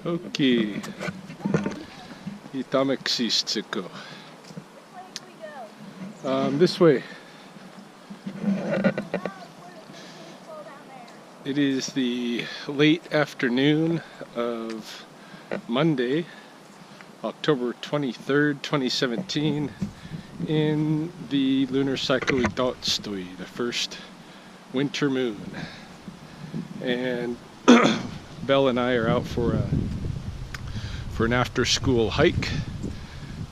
Okay. Itameksistiko. This way. It is the late afternoon of Monday, October 23rd, 2017, in the lunar cycle Idotstoi, the first winter moon. And Belle and I are out for an after-school hike.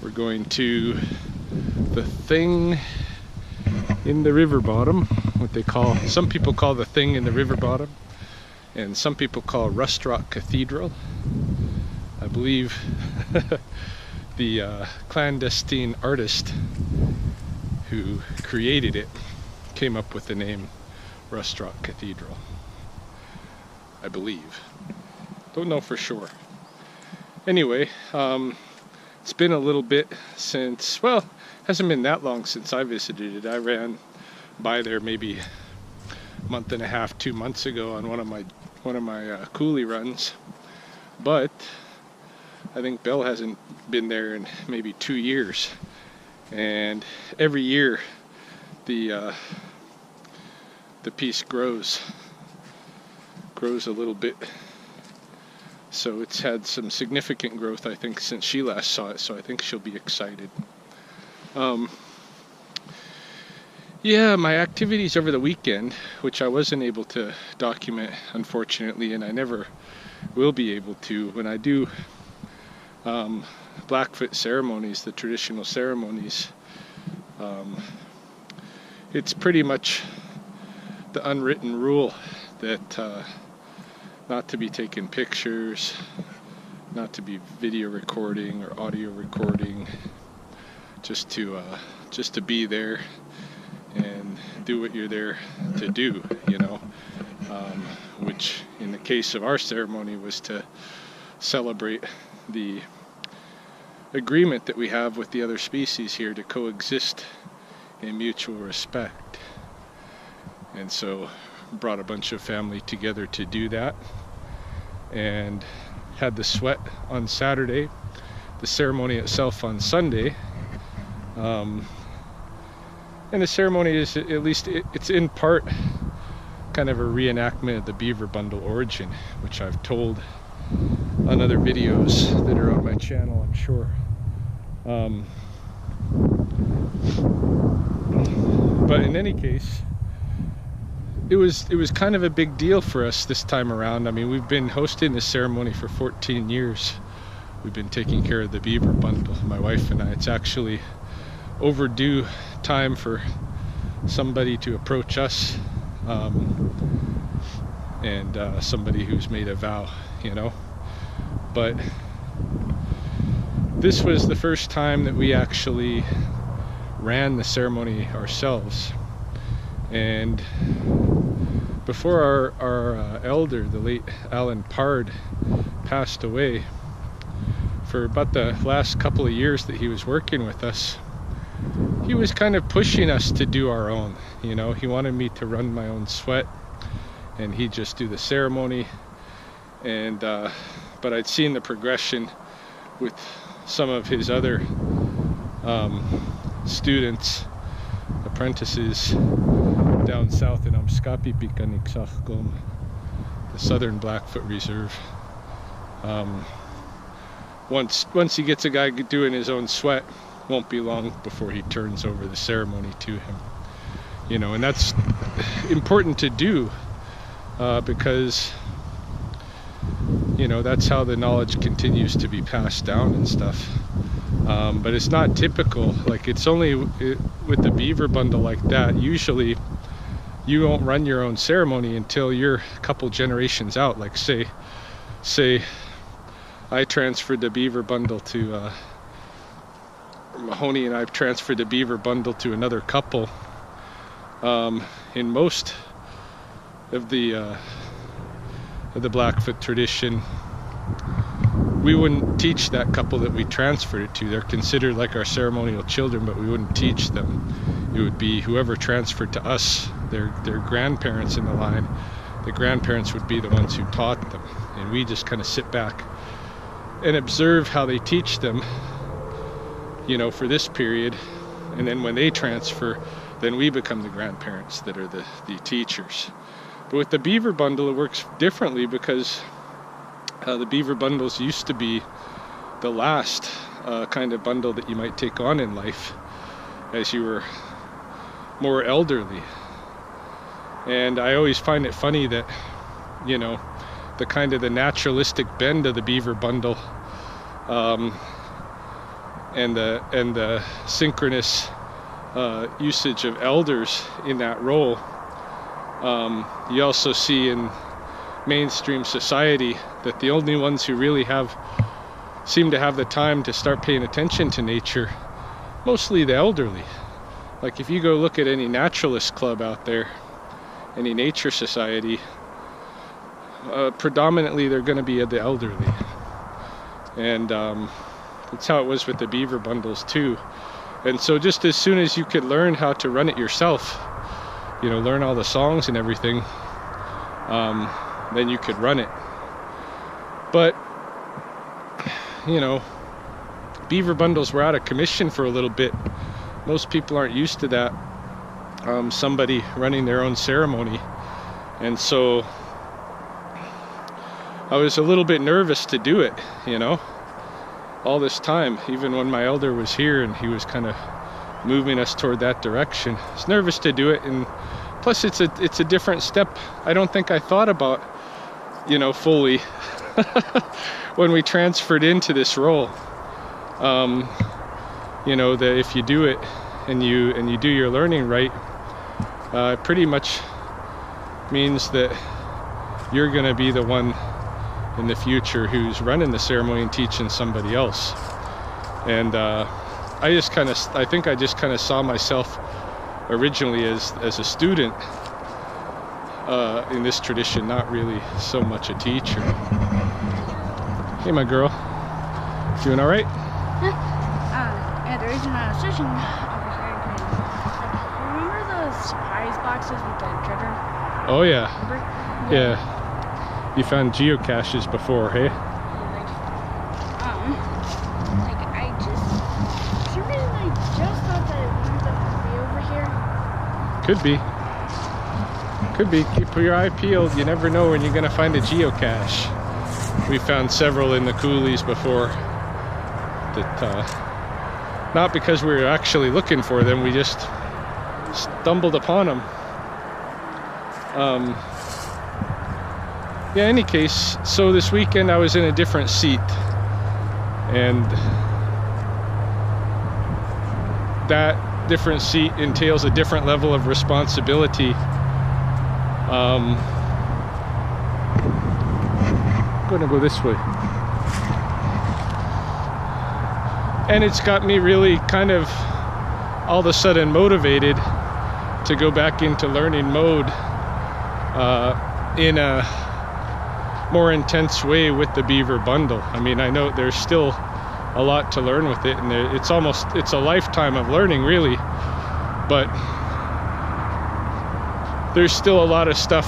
We're going to the thing in the river bottom, what they call, some people call the thing in the river bottom, and some people call Rust Rock Cathedral. I believe the clandestine artist who created it came up with the name Rust Rock Cathedral, I believe. Don't know for sure. Anyway, it's been a little bit since, well, hasn't been that long since I visited it. I ran by there maybe a month and a half, 2 months ago on one of my coulee runs, but I think Belle hasn't been there in maybe 2 years. And every year the piece grows a little bit. So it's had some significant growth, I think, since she last saw it, so I think she'll be excited. Yeah, my activities over the weekend, which I wasn't able to document, unfortunately, and I never will be able to, when I do Blackfoot ceremonies, the traditional ceremonies, it's pretty much the unwritten rule that not to be taking pictures, not to be video recording or audio recording, just to be there and do what you're there to do, you know, which in the case of our ceremony was to celebrate the agreement that we have with the other species here to coexist in mutual respect. And so brought a bunch of family together to do that, and had the sweat on Saturday, the ceremony itself on Sunday. And the ceremony is, at least it's in part, kind of a reenactment of the beaver bundle origin, which I've told on other videos that are on my channel, I'm sure. But in any case, it was kind of a big deal for us this time around. I mean, we've been hosting this ceremony for 14 years. We've been taking care of the beaver bundle, my wife and I. It's actually overdue time for somebody to approach us, and somebody who's made a vow, you know. But this was the first time that we actually ran the ceremony ourselves. And before our elder, the late Alan Pard, passed away, for about the last couple of years that he was working with us, he was kind of pushing us to do our own, you know. He wanted me to run my own sweat, and he'd just do the ceremony. And but I'd seen the progression with some of his other students, apprentices, down south in Amskapi Pikaniksakkom, the Southern Blackfoot Reserve. Once he gets a guy doing his own sweat, won't be long before he turns over the ceremony to him, you know. And that's important to do, because, you know, that's how the knowledge continues to be passed down and stuff. But it's not typical. Like, it's only with the beaver bundle like that, usually you won't run your own ceremony until you're a couple generations out. Like, say I transferred the beaver bundle to Mahoney, and I've transferred the beaver bundle to another couple. In most of the Blackfoot tradition, we wouldn't teach that couple that we transferred it to. They're considered like our ceremonial children, but we wouldn't teach them. It would be whoever transferred to us, their grandparents in the line. The grandparents would be the ones who taught them, and we just kind of sit back and observe how they teach them, you know, for this period. And then when they transfer, then we become the grandparents that are the teachers. But with the Beaver Bundle, it works differently because the Beaver Bundles used to be the last kind of bundle that you might take on in life as you were more elderly. And I always find it funny that, you know, the kind of the naturalistic bend of the Beaver Bundle and the synchronous usage of elders in that role, you also see in mainstream society that the only ones who really seem to have the time to start paying attention to nature, mostly the elderly. Like if you go look at any naturalist club out there, any nature society, predominantly they're going to be the elderly. And that's how it was with the Beaver Bundles too. And so just as soon as you could learn how to run it yourself, you know, learn all the songs and everything, then you could run it. But, you know, Beaver Bundles were out of commission for a little bit. Most people aren't used to that, somebody running their own ceremony. And so I was a little bit nervous to do it, you know, all this time, even when my elder was here and he was kind of moving us toward that direction. I was nervous to do it, and plus it's a different step. I don't think I thought about, you know, fully when we transferred into this role. You know, that if you do it and you do your learning right, it pretty much means that you're going to be the one in the future who's running the ceremony and teaching somebody else. And I think I just kind of saw myself originally as a student in this tradition, not really so much a teacher. Hey, my girl, doing all right? Yeah, the reason I was searching over here because, like, remember those surprise boxes with the trigger? Oh yeah. Remember? Yeah. You found geocaches before, hey? Like I just, for some reason I just thought that it would be over here. Could be. Keep your eye peeled. You never know when you're gonna find a geocache. We found several in the coulees before that, not because we were actually looking for them, we just stumbled upon them. Yeah, any case, so this weekend I was in a different seat, and that different seat entails a different level of responsibility. I'm gonna go this way. And it's got me really kind of all of a sudden motivated to go back into learning mode in a more intense way with the Beaver Bundle. I mean, I know there's still a lot to learn with it, and it's a lifetime of learning really, but there's still a lot of stuff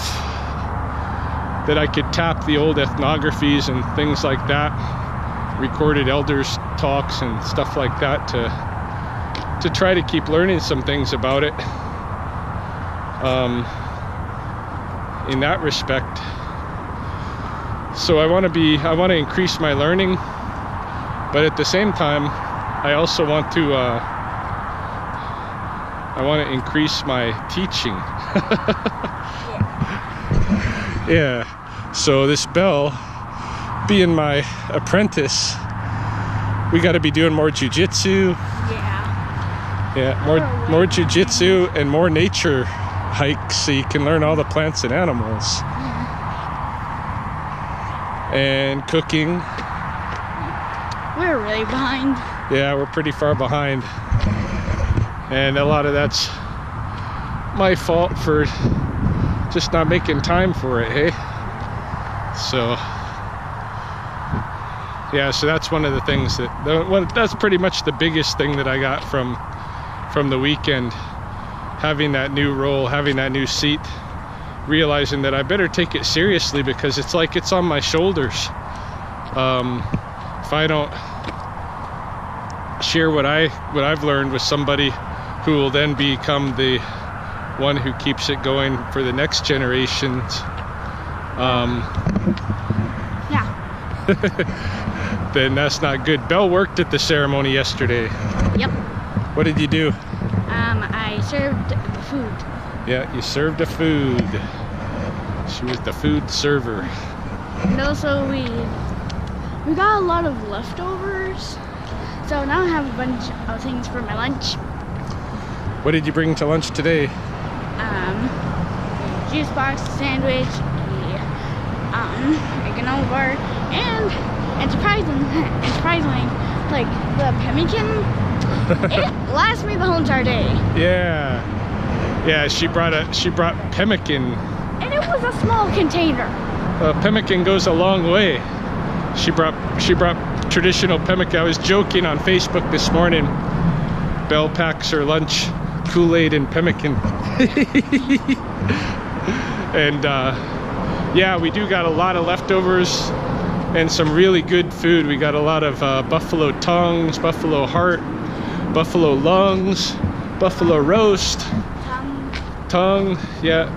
that I could tap the old ethnographies and things like that, recorded elders talks and stuff like that, to try to keep learning some things about it in that respect. So I want to increase my learning, but at the same time I also want to increase my teaching. Yeah, so this Belle, being my apprentice, we got to be doing more jiu-jitsu. Yeah, more jiu-jitsu and more nature hikes so you can learn all the plants and animals. And cooking. We're really behind. Yeah, we're pretty far behind. And a lot of that's my fault for just not making time for it, hey? So, yeah, so that's one of the things that's pretty much the biggest thing that I got from the weekend. Having that new role, having that new seat, realizing that I better take it seriously because it's like it's on my shoulders. If if I don't share what I've learned with somebody who will then become the one who keeps it going for the next generations, then that's not good. Belle worked at the ceremony yesterday. Yep. What did you do? I served the food. Yeah, you served the food. She was the food server. And also we got a lot of leftovers. So now I have a bunch of things for my lunch. What did you bring to lunch today? A juice box, sandwich, a granola bar, and surprisingly, like the pemmican, it lasts me the whole entire day. Yeah, she brought pemmican. And it was a small container. Pemmican goes a long way. She brought traditional pemmican. I was joking on Facebook this morning. Belle packs her lunch Kool-Aid and pemmican. And yeah, we do got a lot of leftovers and some really good food. We got a lot of buffalo tongues, buffalo heart, buffalo lungs, buffalo roast, tongue, yeah,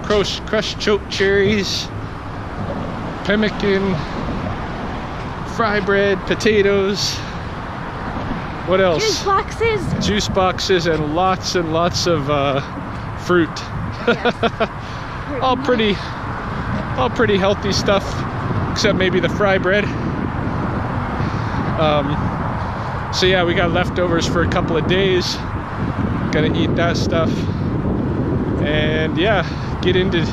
crushed choke cherries, pemmican, fry bread, potatoes. What else? Juice boxes. Juice boxes and lots of fruit. Yes. all pretty healthy stuff, except maybe the fry bread. So yeah, we got leftovers for a couple of days. Gonna eat that stuff, and yeah, get into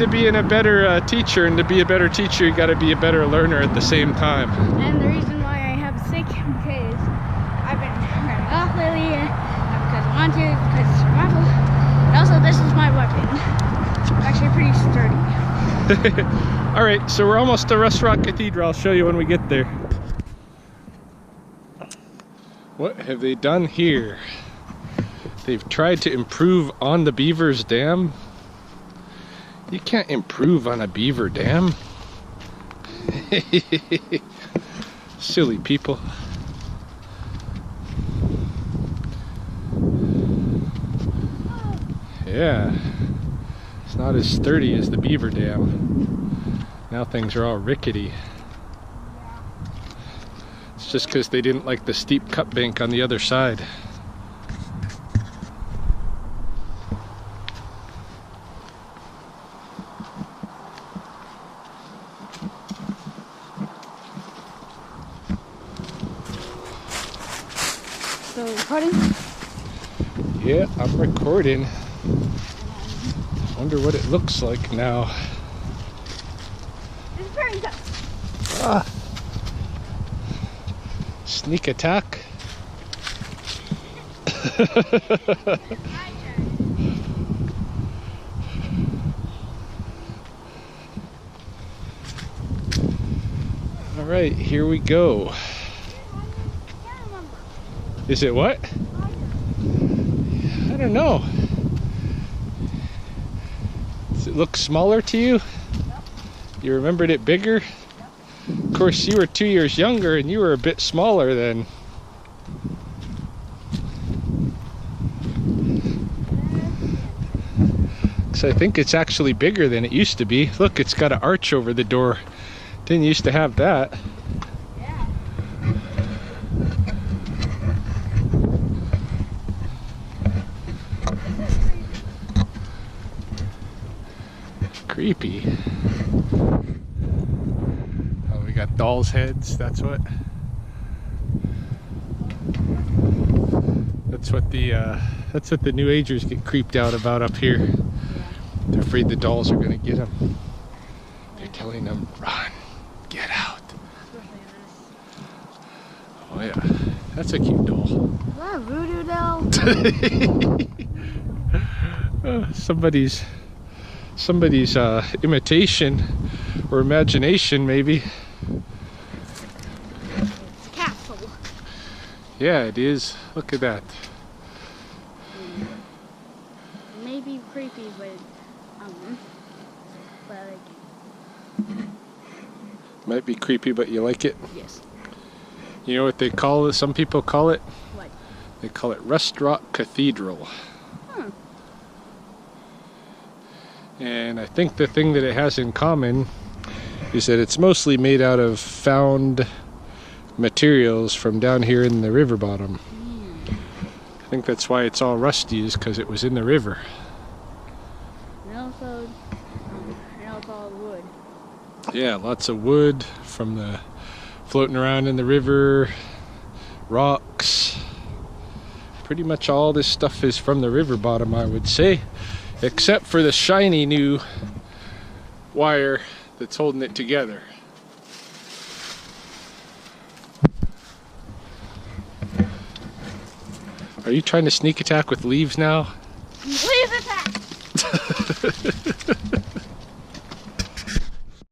being a better teacher. And to be a better teacher, you got to be a better learner at the same time. And the reason why I have sick because I've been running off lately, not because I want to, because it's survival. And also, this is my weapon. It's actually pretty sturdy. All right, so we're almost to Russ Rock Cathedral. I'll show you when we get there. What have they done here? They've tried to improve on the Beavers Dam. You can't improve on a beaver dam. Silly people. Yeah, it's not as sturdy as the beaver dam. Now things are all rickety. It's just because they didn't like the steep cut bank on the other side. So, recording? Yeah, I'm recording. Wonder what it looks like now. It's very good. Ah. Sneak attack. All right, here we go. Is it what? I don't know. Does it look smaller to you? You remembered it bigger? Of course, you were 2 years younger and you were a bit smaller then. So I think it's actually bigger than it used to be. Look, it's got an arch over the door. Didn't used to have that. Creepy. Oh, we got dolls' heads. That's what the New Agers get creeped out about up here. They're afraid the dolls are gonna get them. They're telling them, run, get out. Oh yeah, that's a cute doll. Is that a voodoo doll? Somebody's imitation or imagination, maybe. It's a castle. Yeah, it is. Look at that. Maybe creepy, but like. Might be creepy, but you like it? Yes. You know what they call it? Some people call it? What? They call it Rust Rock Cathedral. Hmm. And I think the thing that it has in common is that it's mostly made out of found materials from down here in the river bottom. I think that's why it's all rusty, is because it was in the river. And also, I know it's all wood. Yeah, lots of wood from the floating around in the river, rocks. Pretty much all this stuff is from the river bottom, I would say, except for the shiny new wire that's holding it together. Are you trying to sneak attack with leaves now? Leave attack!